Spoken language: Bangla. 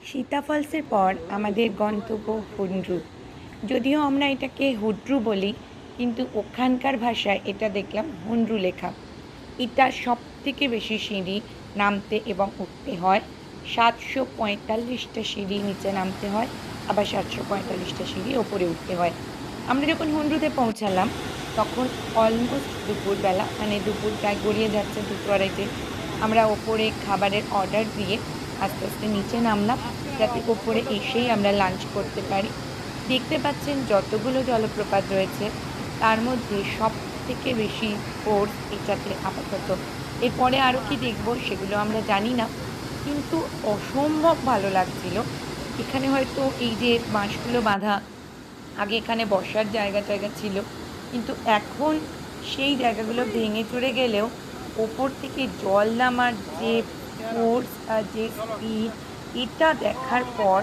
সীতা ফলসের পর আমাদের গন্তব্য হুন্ডরু। যদিও আমরা এটাকে হুড্রু বলি, কিন্তু ওখানকার ভাষায় এটা দেখলাম হুন্ডরু লেখা। এটা সবথেকে বেশি সিঁড়ি নামতে এবং উঠতে হয়। ৭৪৫টা সিঁড়ি নিচে নামতে হয়, আবার ৭৪৫টা সিঁড়ি ওপরে উঠতে হয়। আমরা যখন হুন্ডরুতে পৌঁছালাম তখন অলমোস্ট দুপুরবেলা, মানে দুপুর প্রায় গড়িয়ে যাচ্ছে, ২টো ২.৫-তে। আমরা ওপরে খাবারের অর্ডার দিয়ে আস্তে আস্তে নিচে নামলাম, যাতে ওপরে এসেই আমরা লাঞ্চ করতে পারি। দেখতে পাচ্ছেন যতগুলো জলপ্রপাত রয়েছে তার মধ্যে সবথেকে বেশি ফোর্স এটাতে আপাতত। এরপরে আরও কি দেখব সেগুলো আমরা জানি না, কিন্তু অসম্ভব ভালো লাগছিল। এখানে হয়তো এই যে বাঁশগুলো বাঁধা, আগে এখানে বসার জায়গা টায়গা ছিল, কিন্তু এখন সেই জায়গাগুলো ভেঙে চুরে গেলেও ওপর থেকে জল নামার যে ফোর্স আর যে স্পিড, এটা দেখার পর